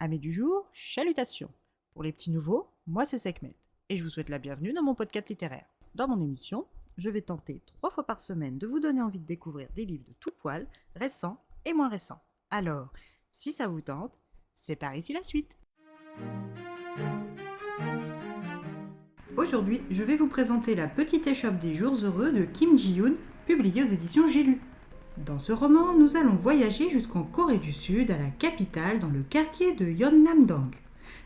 Amis du jour, chalutations. Pour les petits nouveaux, moi c'est Sekhmet et je vous souhaite la bienvenue dans mon podcast littéraire. Dans mon émission, je vais tenter 3 fois par semaine de vous donner envie de découvrir des livres de tout poil, récents et moins récents. Alors, si ça vous tente, c'est par ici la suite. Aujourd'hui, je vais vous présenter La petite échoppe des jours heureux de Kim Ji-yoon, publiée aux éditions J'ai lu. Dans ce roman, nous allons voyager jusqu'en Corée du Sud, à la capitale, dans le quartier de Yeonnam-dong.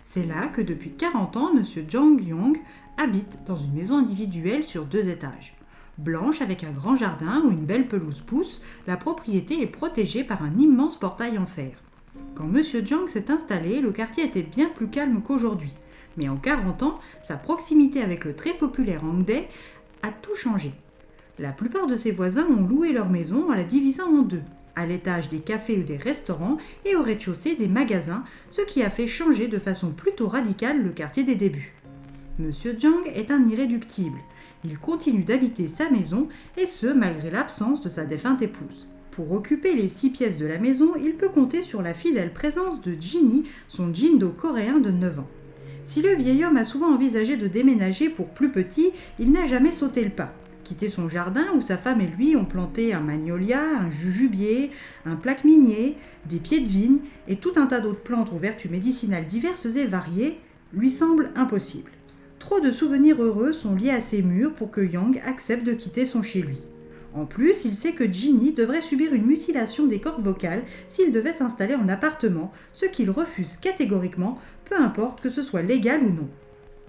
C'est là que depuis 40 ans, M. Jang Yong habite dans une maison individuelle sur 2 étages. Blanche avec un grand jardin où une belle pelouse pousse, la propriété est protégée par un immense portail en fer. Quand M. Jang s'est installé, le quartier était bien plus calme qu'aujourd'hui. Mais en 40 ans, sa proximité avec le très populaire Hangdae a tout changé. La plupart de ses voisins ont loué leur maison en la divisant en 2. À l'étage des cafés ou des restaurants et au rez-de-chaussée des magasins, ce qui a fait changer de façon plutôt radicale le quartier des débuts. Monsieur Jang est un irréductible. Il continue d'habiter sa maison et ce malgré l'absence de sa défunte épouse. Pour occuper les 6 pièces de la maison, il peut compter sur la fidèle présence de Ginny, son jindo coréen de 9 ans. Si le vieil homme a souvent envisagé de déménager pour plus petit, il n'a jamais sauté le pas. Quitter son jardin où sa femme et lui ont planté un magnolia, un jujubier, un plaque minier, des pieds de vigne et tout un tas d'autres plantes aux vertus médicinales diverses et variées, lui semble impossible. Trop de souvenirs heureux sont liés à ces murs pour que Yang accepte de quitter son chez lui. En plus, il sait que Ginny devrait subir une mutilation des cordes vocales s'il devait s'installer en appartement, ce qu'il refuse catégoriquement, peu importe que ce soit légal ou non.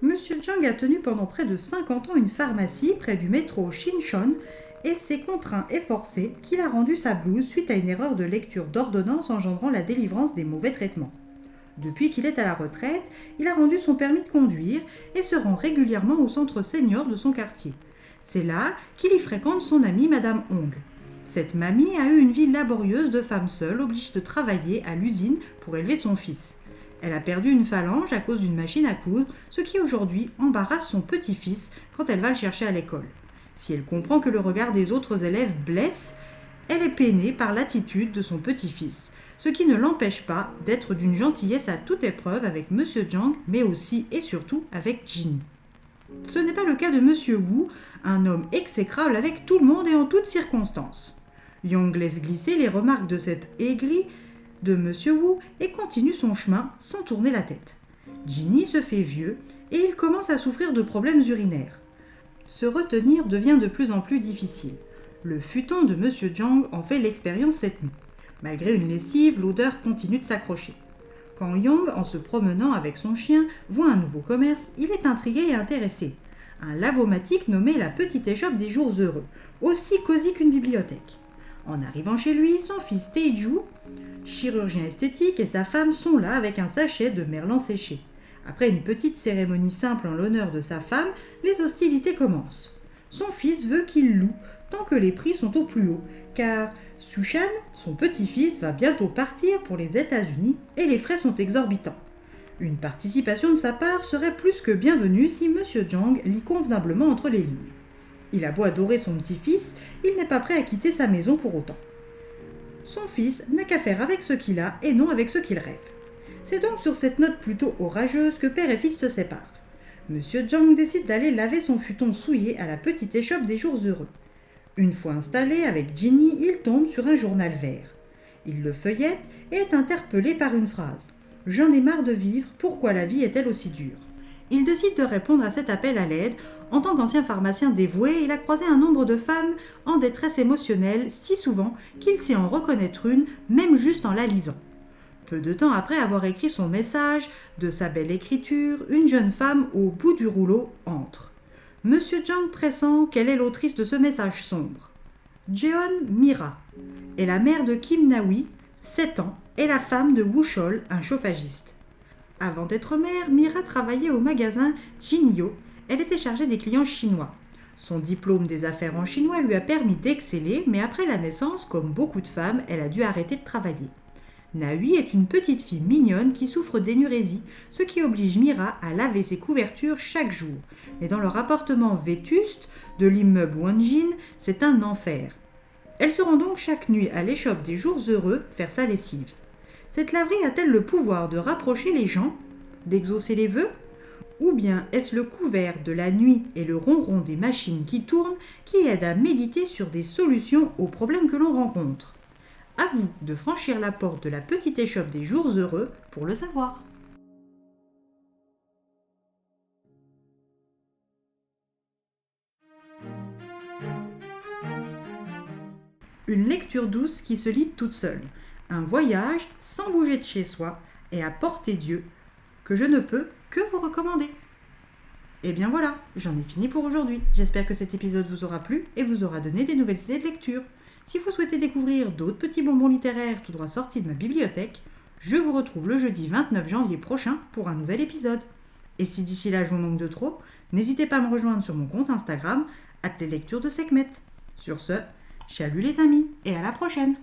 Monsieur Jang a tenu pendant près de 50 ans une pharmacie près du métro Shinchon et c'est contraint et forcé qu'il a rendu sa blouse suite à une erreur de lecture d'ordonnance engendrant la délivrance des mauvais traitements. Depuis qu'il est à la retraite, il a rendu son permis de conduire et se rend régulièrement au centre senior de son quartier. C'est là qu'il y fréquente son amie Madame Hong. Cette mamie a eu une vie laborieuse de femme seule, obligée de travailler à l'usine pour élever son fils. Elle a perdu une phalange à cause d'une machine à coudre, ce qui aujourd'hui embarrasse son petit-fils quand elle va le chercher à l'école. Si elle comprend que le regard des autres élèves blesse, elle est peinée par l'attitude de son petit-fils, ce qui ne l'empêche pas d'être d'une gentillesse à toute épreuve avec Monsieur Jang, mais aussi et surtout avec Ginny. Ce n'est pas le cas de Monsieur Wu, un homme exécrable avec tout le monde et en toutes circonstances. Yang laisse glisser les remarques de cet aigri de Monsieur Wu et continue son chemin sans tourner la tête. Ginny se fait vieux et il commence à souffrir de problèmes urinaires. Se retenir devient de plus en plus difficile. Le futon de Monsieur Jang en fait l'expérience cette nuit. Malgré une lessive, l'odeur continue de s'accrocher. Quand Yang, en se promenant avec son chien, voit un nouveau commerce, il est intrigué et intéressé. Un lavomatique nommé la petite échoppe des jours heureux, aussi cosy qu'une bibliothèque. En arrivant chez lui, son fils Taeju, chirurgien esthétique, et sa femme sont là avec un sachet de merlan séché. Après une petite cérémonie simple en l'honneur de sa femme, les hostilités commencent. Son fils veut qu'il loue, tant que les prix sont au plus haut, car Sushan, son petit-fils, va bientôt partir pour les États-Unis et les frais sont exorbitants. Une participation de sa part serait plus que bienvenue si Monsieur Jang lit convenablement entre les lignes. Il a beau adorer son petit-fils, il n'est pas prêt à quitter sa maison pour autant. Son fils n'a qu'à faire avec ce qu'il a et non avec ce qu'il rêve. C'est donc sur cette note plutôt orageuse que père et fils se séparent. Monsieur Jang décide d'aller laver son futon souillé à la petite échoppe des jours heureux. Une fois installé avec Ginny, il tombe sur un journal vert. Il le feuillette et est interpellé par une phrase. « J'en ai marre de vivre, pourquoi la vie est-elle aussi dure ?» Il décide de répondre à cet appel à l'aide. En tant qu'ancien pharmacien dévoué, il a croisé un nombre de femmes en détresse émotionnelle si souvent qu'il sait en reconnaître une, même juste en la lisant. Peu de temps après avoir écrit son message, de sa belle écriture, une jeune femme au bout du rouleau entre. Monsieur Jang pressent qu'elle est l'autrice de ce message sombre. Jeon Mira est la mère de Kim Na-wi, 7 ans, et la femme de Woo Chol, un chauffagiste. Avant d'être mère, Mira travaillait au magasin Jinyo. Elle était chargée des clients chinois. Son diplôme des affaires en chinois lui a permis d'exceller, mais après la naissance, comme beaucoup de femmes, elle a dû arrêter de travailler. Nahui est une petite fille mignonne qui souffre d'énurésie, ce qui oblige Mira à laver ses couvertures chaque jour. Mais dans leur appartement vétuste de l'immeuble Wonjin, c'est un enfer. Elle se rend donc chaque nuit à l'échoppe des jours heureux faire sa lessive. Cette laverie a-t-elle le pouvoir de rapprocher les gens, d'exaucer les vœux? Ou bien est-ce le couvert de la nuit et le ronron des machines qui tournent qui aident à méditer sur des solutions aux problèmes que l'on rencontre? À vous de franchir la porte de la petite échoppe des jours heureux pour le savoir. Une lecture douce qui se lit toute seule. Un voyage sans bouger de chez soi et à portée d'yeux que je ne peux que vous recommander. Et bien voilà, j'en ai fini pour aujourd'hui. J'espère que cet épisode vous aura plu et vous aura donné des nouvelles idées de lecture. Si vous souhaitez découvrir d'autres petits bonbons littéraires tout droit sortis de ma bibliothèque, je vous retrouve le jeudi 29 janvier prochain pour un nouvel épisode. Et si d'ici là je vous manque de trop, n'hésitez pas à me rejoindre sur mon compte Instagram, @leslecturesdeSekhmet. Sur ce, chalut les amis et à la prochaine!